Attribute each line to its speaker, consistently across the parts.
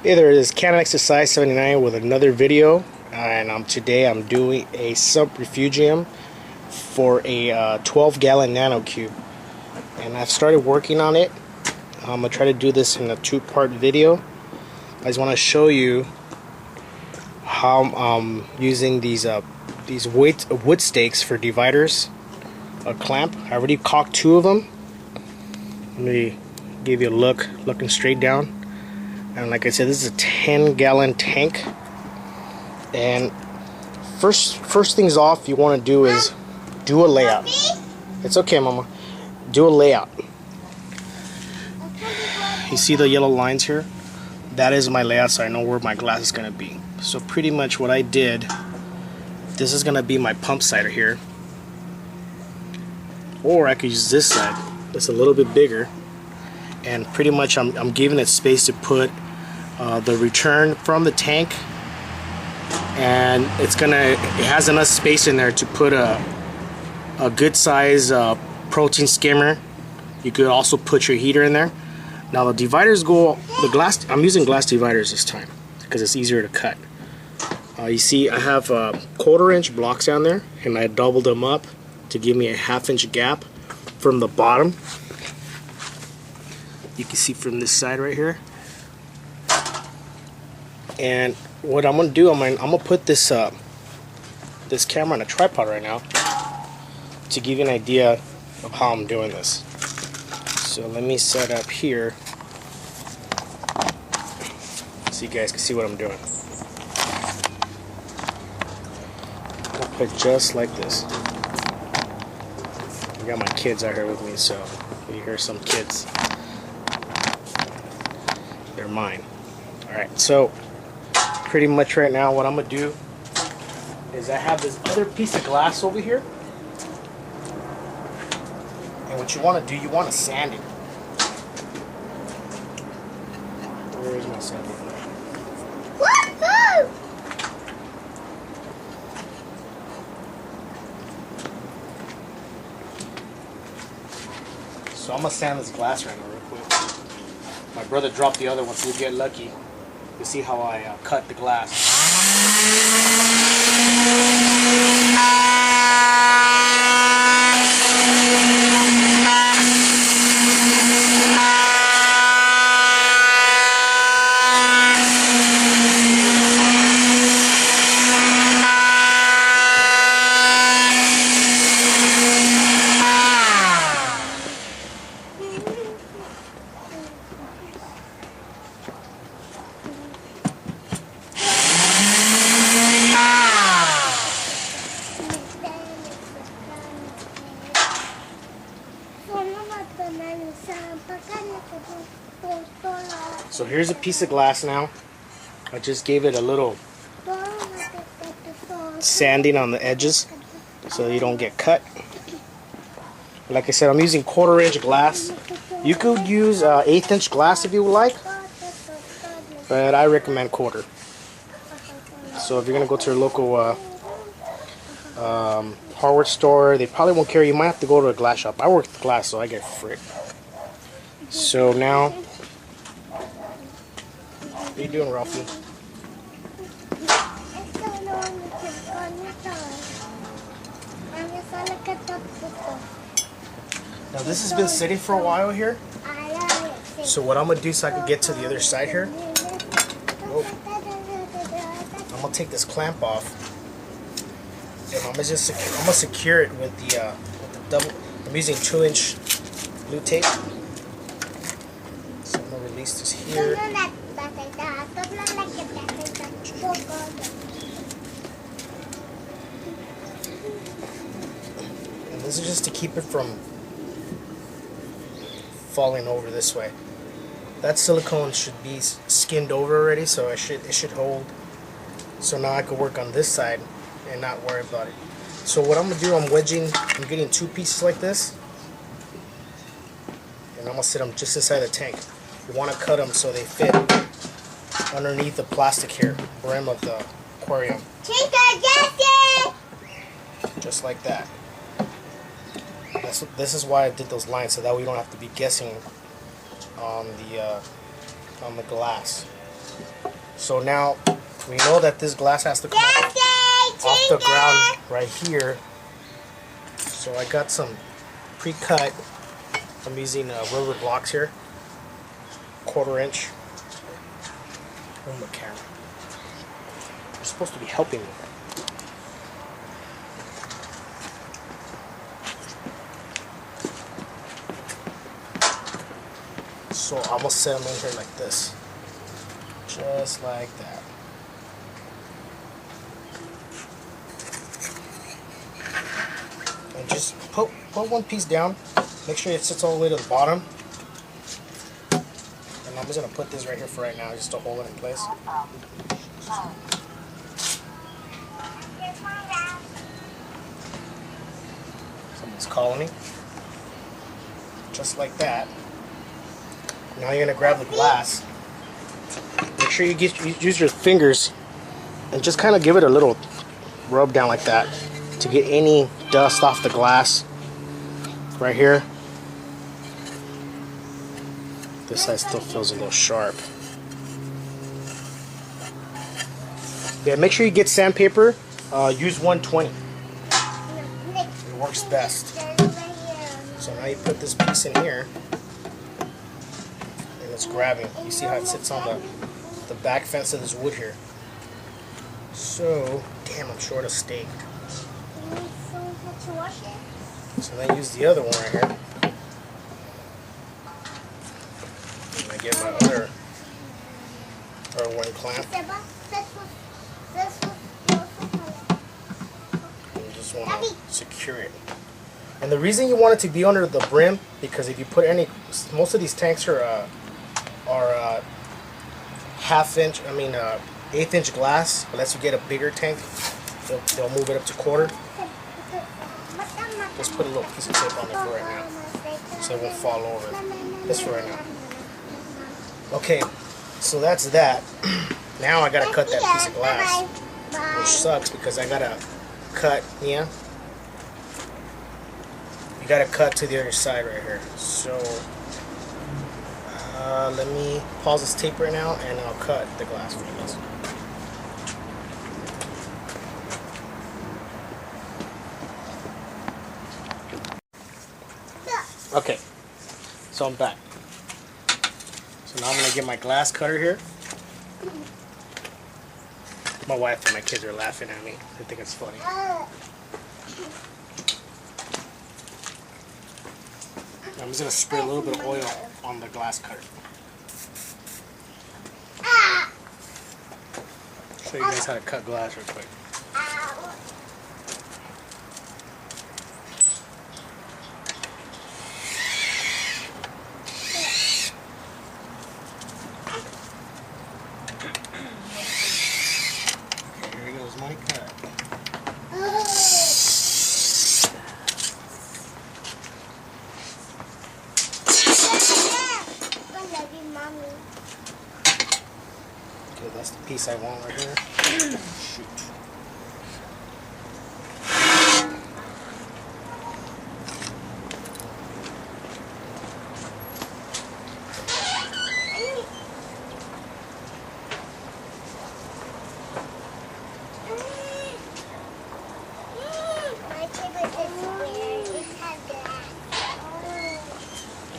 Speaker 1: Hey there, it is Canon Exercise 79 with another video, and today I'm doing a Sump refugium for a 12-gallon nanocube, and I've started working on it. I'm gonna try to do this in a two-part video. I just want to show you how I'm using these wood stakes for dividers, a clamp. I already caulked two of them. Let me give you a look, looking straight down. And like I said, this is a 10-gallon tank. And first things off you want to do is do a layout. It's okay, Mama. Do a layout. You see the yellow lines here? That is my layout, so I know where my glass is going to be. So pretty much what I did, this is going to be my pump side here. Or I could use this side. It's a little bit bigger. And pretty much I'm giving it space to put the return from the tank, and it has enough space in there to put a good size protein skimmer. You could also put your heater in there. Now the dividers I'm using glass dividers this time because it's easier to cut. You see I have 1/4-inch blocks down there, and I doubled them up to give me a 1/2-inch gap from the bottom. You can see from this side right here. And what I'm gonna do, I'm gonna put this this camera on a tripod right now to give you an idea of how I'm doing this. So let me set up here so you guys can see what I'm doing. I'll put just like this. I got my kids out here with me, so you hear some kids. They're mine. Alright, so pretty much right now what I'm going to do is I have this other piece of glass over here. And what you want to do, you want to sand it. Where is my sanding? So I'm going to sand this glass right now real quick. My brother dropped the other one, so you get lucky. You see how I cut the glass. So here's a piece of glass now. I just gave it a little sanding on the edges so you don't get cut. Like I said, I'm using 1/4-inch glass. You could use 1/8-inch glass if you would like, but I recommend 1/4. So if you're gonna go to your local hardware store, they probably won't carry. You might have to go to a glass shop. I work with glass, so I get free. So now, what are you doing, Ralphie? Now this has been sitting for a while here. So what I'm gonna do so I can get to the other side here, I'm gonna take this clamp off, and I'm gonna secure it with the double. I'm using 2-inch blue tape. So I'm gonna release this here. And this is just to keep it from falling over this way. That silicone should be skinned over already, so it should hold. So now I can work on this side and not worry about it. So what I'm gonna do, I'm getting two pieces like this, and I'm gonna sit them just inside the tank. You want to cut them so they fit underneath the plastic here, brim of the aquarium. Just like that. This is why I did those lines, so that we don't have to be guessing on the glass. So now we know that this glass has to come off the ground right here. So I got some pre-cut. I'm using rubber blocks here, 1/4 inch. On the camera. You're supposed to be helping me. So I'm gonna set them in here like this, just like that. And just put one piece down. Make sure it sits all the way to the bottom. And I'm just gonna put this right here for right now, just to hold it in place. Someone's calling me. Just like that. Now you're gonna grab the glass. Make sure you use your fingers and just kind of give it a little rub down like that to get any dust off the glass. Right here. This side still feels a little sharp. Yeah, make sure you get sandpaper. Use 120. It works best. So now you put this piece in here. And it's grabbing. You see how it sits on the back fence of this wood here. So, damn, I'm short of steak. So then use the other one right here. And I get my other one clamp. And you just want to secure it. And the reason you want it to be under the brim, because if you put most of these tanks are 1/8 inch glass. Unless you get a bigger tank, they'll move it up to 1/4. Just put a little piece of tape on it for right now, so it won't fall over. Just for right now. Okay, so that's that. Now I gotta cut that piece of glass, which sucks because I gotta cut. Yeah, you gotta cut to the other side right here. So let me pause this tape right now, and I'll cut the glass for you guys. Okay, so I'm back. So now I'm gonna get my glass cutter here. My wife and my kids are laughing at me. They think it's funny. I'm just gonna spray a little bit of oil on the glass cutter. Show you guys how to cut glass real quick. Money cut. Okay, that's the piece I want right here. Shoot.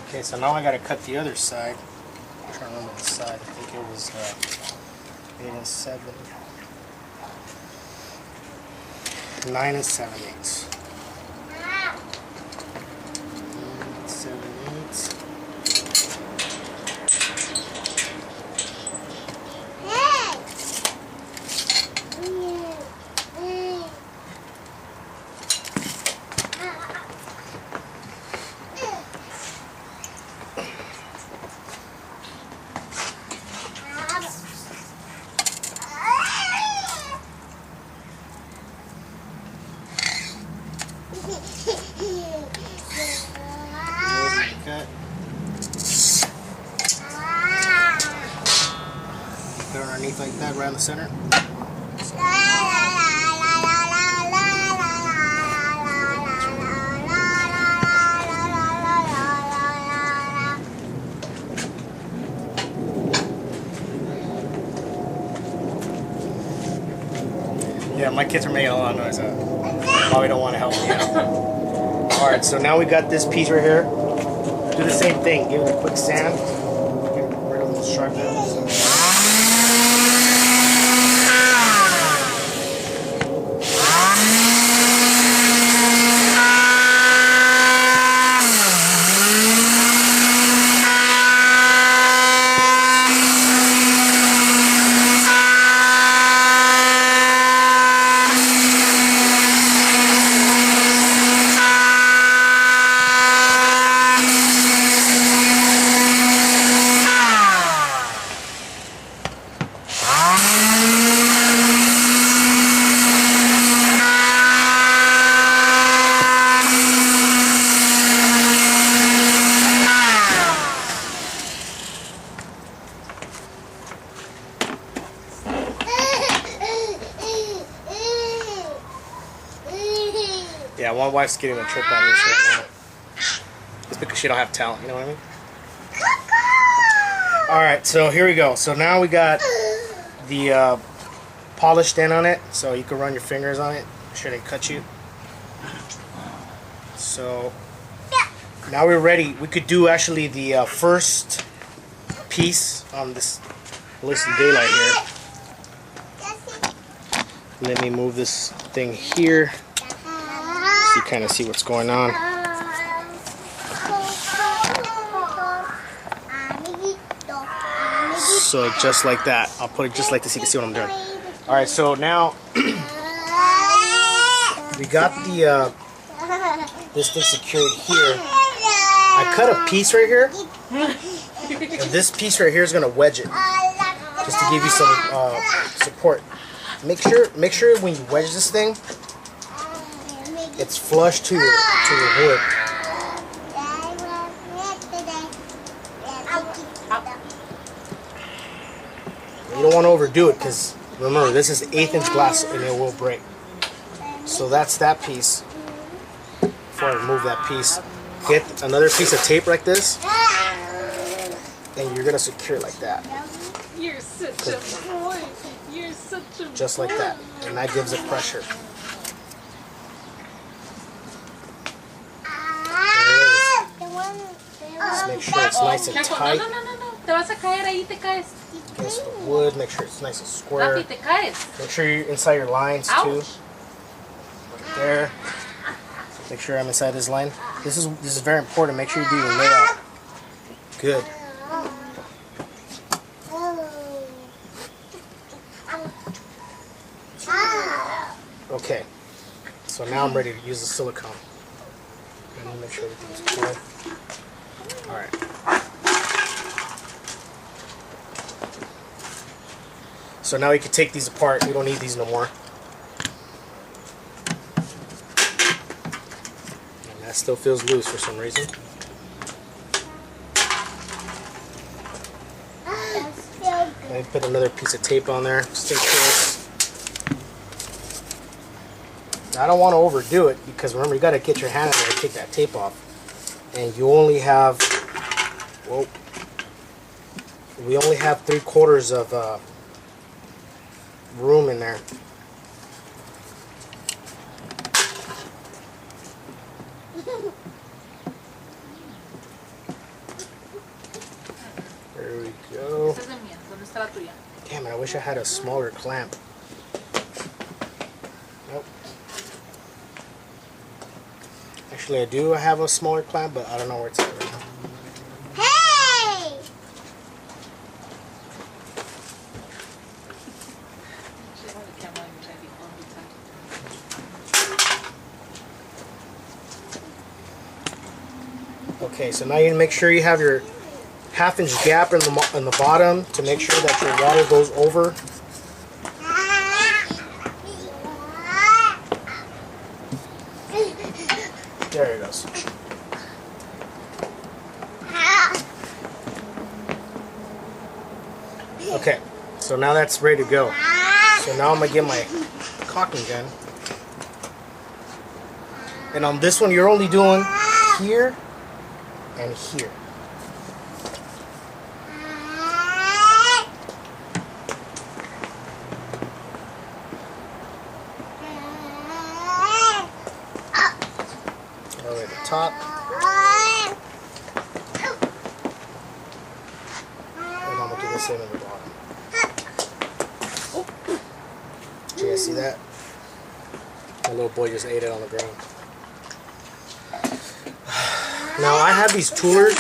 Speaker 1: Okay, so now I gotta cut the other side. I'm trying to remember the side. I think it was 8 and 9 7/8. 9 7/8. Cut. Put it underneath like that, right in the center. Yeah, my kids are making a lot of noise. Probably don't want to help me out. Alright, so now we got this piece right here. Do the same thing. Give it a quick sand. Get rid of those sharp edges. Yeah, my wife's getting a trip on this right now. It's because she don't have talent, you know what I mean? Alright, so here we go. So now we got the polished end on it, so you can run your fingers on it. Make sure they cut you. So now we're ready. We could do actually the first piece on this Listen daylight here. Let me move this thing here so you kind of see what's going on. So just like that. I'll put it just like this so you can see what I'm doing. Alright, so now we got the this thing secured here. I cut a piece right here. And this piece right here is gonna wedge it. Just to give you some support. Make sure when you wedge this thing, it's flush to your wood. You don't want to overdo it because remember this is 1/8 inch glass and it will break. So that's that piece. Before I remove that piece, get another piece of tape like this, and you're gonna secure it like that.
Speaker 2: You're such a boy. You're such a boy.
Speaker 1: Just like that, and that gives it pressure. Just make sure it's nice and tight.
Speaker 2: No. Te vas a caer ahí, te caes.
Speaker 1: Against the wood, make sure it's nice and square.
Speaker 2: Rafi, te caes.
Speaker 1: Make sure you're inside your lines too. Right there. Make sure I'm inside this line. This is very important. Make sure you do your layout. Good. Okay. So now I'm ready to use the silicone. Let me make sure everything's cool. Alright. So now we can take these apart. We don't need these no more. And that still feels loose for some reason. Let me put another piece of tape on there just in case. Now, I don't want to overdo it because remember you got to get your hand in there and take that tape off. And you only have, well, we only have 3/4 of room in there. There we go. Damn it, I wish I had a smaller clamp. Nope. Actually, I do have a smaller clamp, but I don't know where it's at right now.
Speaker 3: Hey!
Speaker 1: Okay, so now you make sure you have your 1/2 inch gap in the bottom to make sure that your water goes over. There it goes. Okay, so now that's ready to go. So now I'm gonna get my caulking gun. And on this one, you're only doing here and here. top. And I'm going to do the same on the bottom. Did you guys see that? My little boy just ate it on the ground. Now I have these toolers.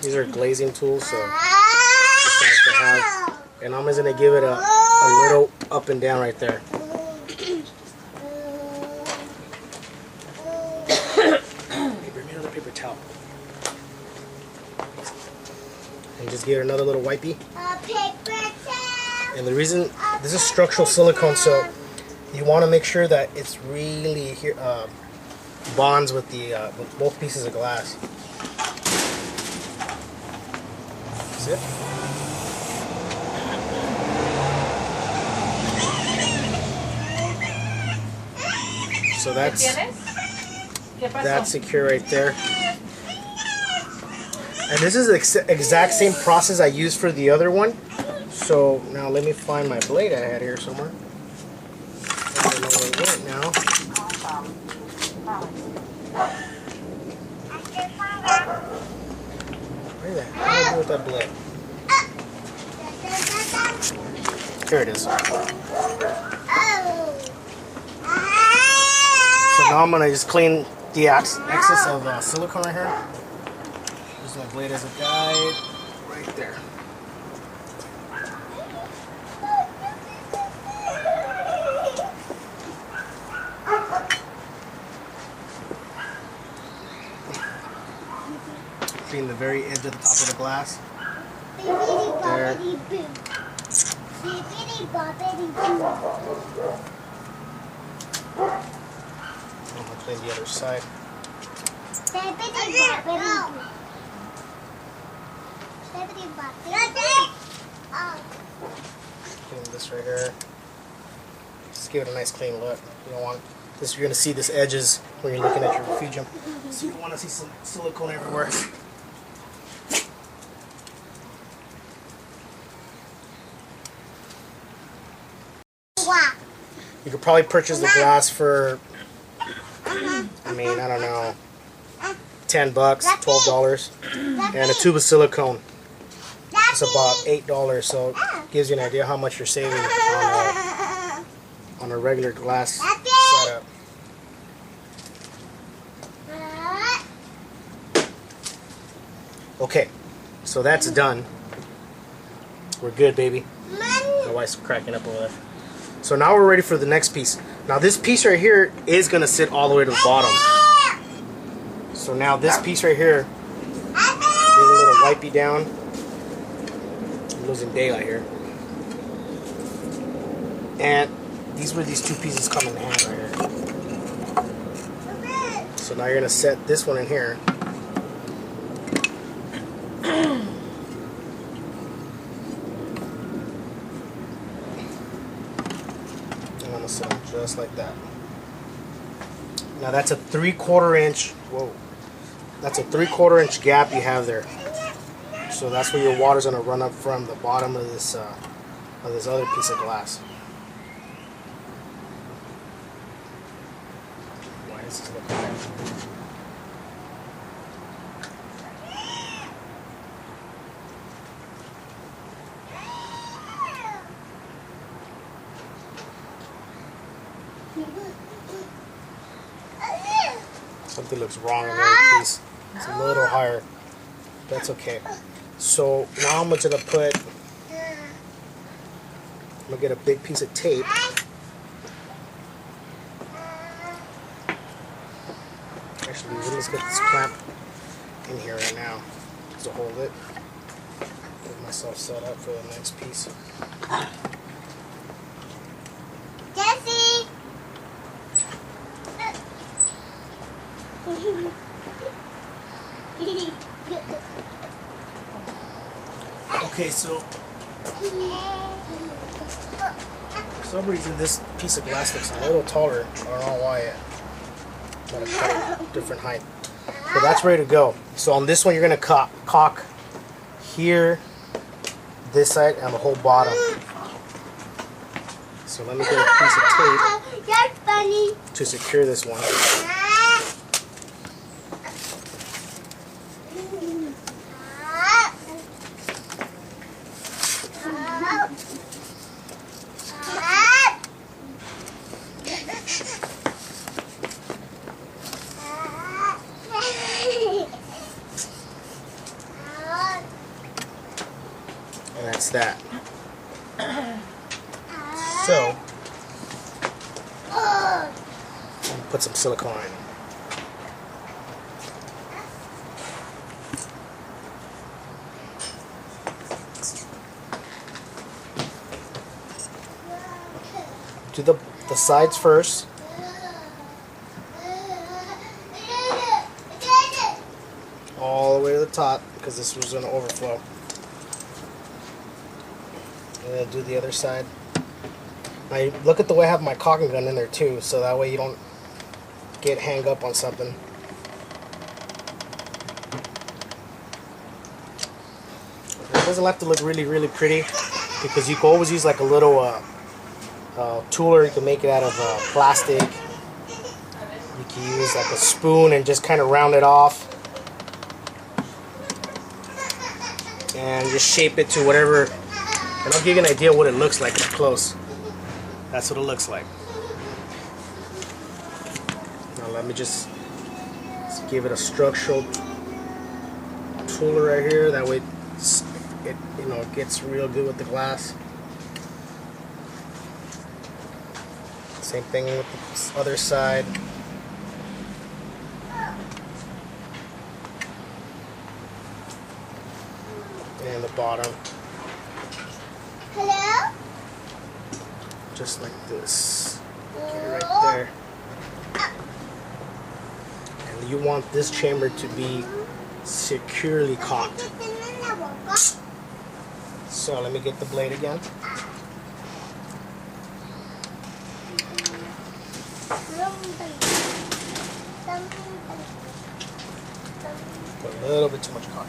Speaker 1: These are glazing tools, so it's nice to have. And I'm just going to give it a little up and down right there. Hey, bring me another paper towel. And just give it another little wipey. And the reason, this is structural silicone, so you want to make sure that it's really here, bonds with the with both pieces of glass. See it? So that's secure right there. And this is the exact same process I used for the other one. So now let me find my blade I had here somewhere. I don't know where it went now. Where's that? What do I do with that blade? Here it is. So now I'm gonna just clean the excess of silicone right here. Use my blade as a guide, right there. Clean the very edge of the top of the glass. There. I'm going to clean the other side. Clean this right here. Just give it a nice clean look. You don't want this. You're going to see this edges when you're looking at your refugium. So you don't want to see some silicone everywhere. You could probably purchase the glass for, I mean, I don't know, $10, $12, and a tube of silicone. It's about $8, so it gives you an idea how much you're saving on a regular glass setup. Okay, so that's done. We're good, baby. My wife's cracking up over there. So now we're ready for the next piece. Now this piece right here is going to sit all the way to the bottom. So now this piece right here, give a little wipey down. I'm losing daylight here. And these were these two pieces come in hand right here. So now you're going to set this one in here. Just like that. Now that's a 3/4 inch. Whoa, that's a 3/4 inch gap you have there. So that's where your water's gonna run up from the bottom of this other piece of glass. Why does this look like something looks wrong in that piece. It's a little higher. That's okay. So now I'm gonna put. I'm gonna get a big piece of tape. Actually, let's get this clamp in here right now to hold it. Get myself set up for the next piece.
Speaker 3: Jesse.
Speaker 1: Okay, so for some reason this piece of glass looks a little taller. I don't know why yet. I'm gonna cut it a different height. But that's ready to go. So on this one you're gonna caulk here, this side, and the whole bottom. So let me get a piece of tape
Speaker 3: You're funny.
Speaker 1: to secure this one. And that's that. So, put some silicone in. Do the sides first. All the way to the top, because this was going to overflow. And then do the other side. Now look at the way I have my caulking gun in there too, so that way you don't get hang up on something. It doesn't have to look really, really pretty, because you can always use like a little tooler. You can make it out of plastic. You can use like a spoon and just kind of round it off. And just shape it to whatever. And I'll give you an idea what it looks like up close. That's what it looks like. Now let me just give it a structural tooler right here. That way it gets real good with the glass. Same thing with the other side. And the bottom.
Speaker 3: Hello?
Speaker 1: Just like this. Get it right there. And you want this chamber to be securely caulked. So let me get the blade again. Put a little bit too much caulk.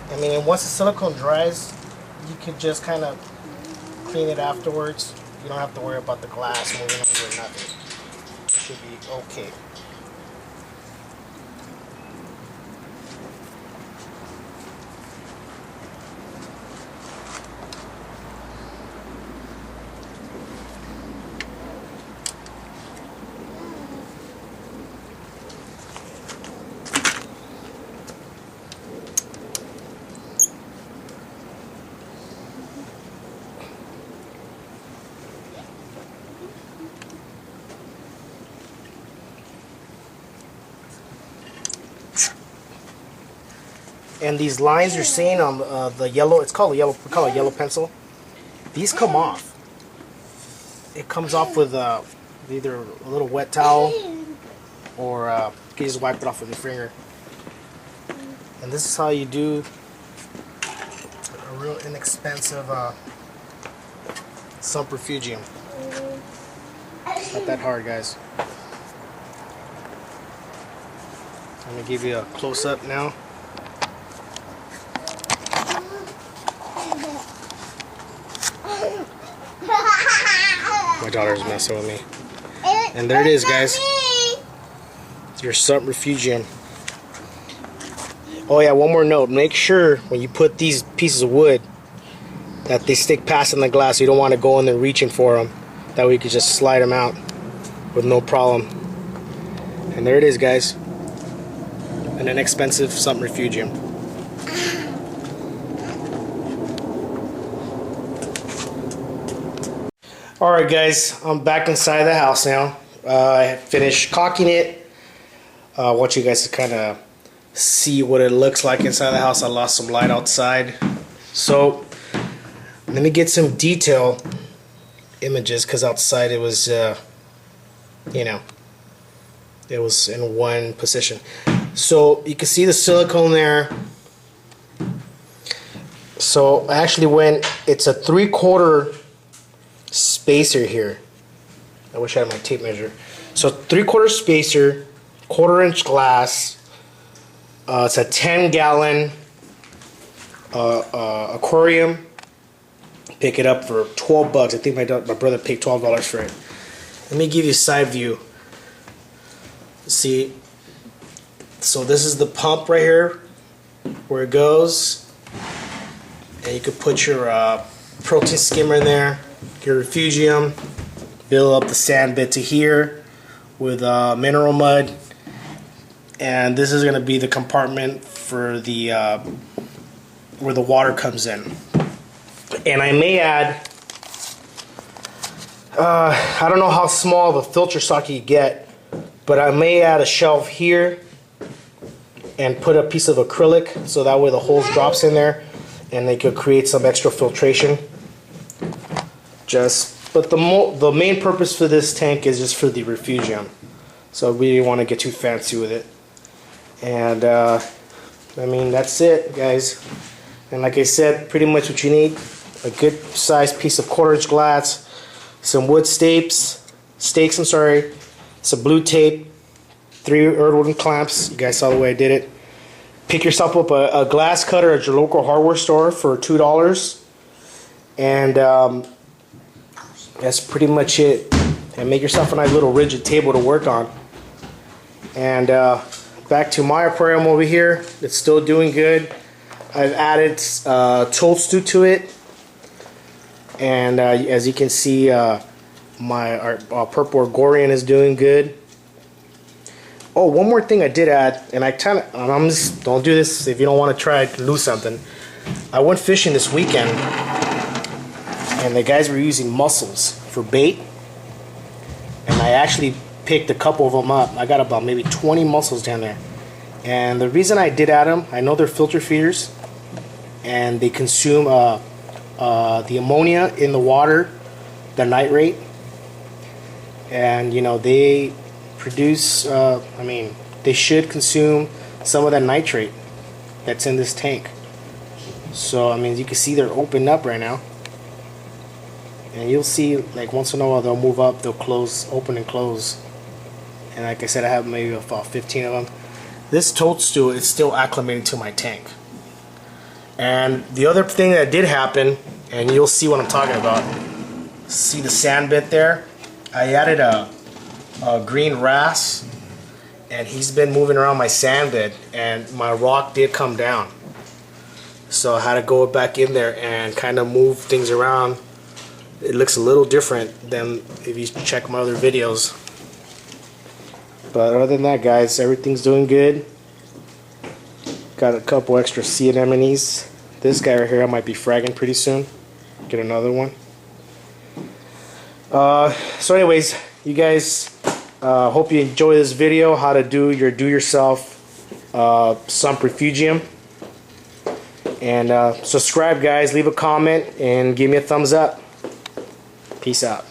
Speaker 1: I mean, and once the silicone dries, you could just kind of clean it afterwards. You don't have to worry about the glass moving over or nothing. It should be okay. And these lines you're seeing on the yellow, we call it yellow pencil. These come off. It comes off with either a little wet towel, or you can just wipe it off with your finger. And this is how you do a real inexpensive Sump refugium. It's not that hard, guys. I'm going to give you a close-up now. My daughter's messing with me. And there it is, guys. It's your Sump refugium. Oh yeah, one more note. Make sure when you put these pieces of wood that they stick past in the glass. You don't want to go in there reaching for them. That way you can just slide them out with no problem. And there it is, guys. An inexpensive Sump refugium. Alright guys, I'm back inside the house now. I finished caulking it. I want you guys to kind of see what it looks like inside the house. I lost some light outside. So, let me get some detail images, because outside it was, it was in one position. So, you can see the silicone there. So, I actually it's a 3/4 spacer here. I wish I had my tape measure. So 3/4 spacer, 1/4 inch glass. It's a 10-gallon aquarium. Pick it up for 12 bucks. I think my brother paid $12 for it. Let me give you a side view. See, so this is the pump right here where it goes, and you could put your protein skimmer in there, your refugium, build up the sand bit to here with mineral mud, and this is going to be the compartment for the where the water comes in. And I may add, I don't know how small of a filter socket you get, but I may add a shelf here and put a piece of acrylic so that way the hose drops in there and they could create some extra filtration. But the main purpose for this tank is just for the refugium, so we didn't want to get too fancy with it. And I mean, that's it, guys. And like I said, pretty much what you need: a good sized piece of 1/4-inch glass, some wood stakes, I'm sorry, some blue tape, 3 earthworm clamps. You guys saw the way I did it. Pick yourself up a glass cutter at your local hardware store for $2, and that's pretty much it. And make yourself a nice little rigid table to work on. And back to my aquarium over here. It's still doing good. I've added toadstool to it, and as you can see, my purple Aquarium is doing good. Oh, one more thing I did add, and I'm just, don't do this if you don't want to try to lose something. I went fishing this weekend, and the guys were using mussels for bait, and I actually picked a couple of them up. I got about maybe 20 mussels down there. And the reason I did add them, I know they're filter feeders, and they consume the ammonia in the water, the nitrate, and you know they produce, I mean, they should consume some of that nitrate that's in this tank. So I mean, you can see they're opened up right now, and you'll see like once in a while they'll move up, they'll close, open and close. And like I said, I have maybe about 15 of them. This toadstool is still acclimating to my tank. And the other thing that did happen, and you'll see what I'm talking about, see the sand bit there? I added a green wrasse, and he's been moving around my sand bed, and my rock did come down. So I had to go back in there and kind of move things around. It looks a little different than if you check my other videos. But other than that, guys, everything's doing good. Got a couple extra sea anemones. This guy right here I might be fragging pretty soon. Get another one. So anyways, you guys, hope you enjoy this video, how to do your do-yourself sump refugium. And subscribe, guys, leave a comment, and give me a thumbs up. Peace out.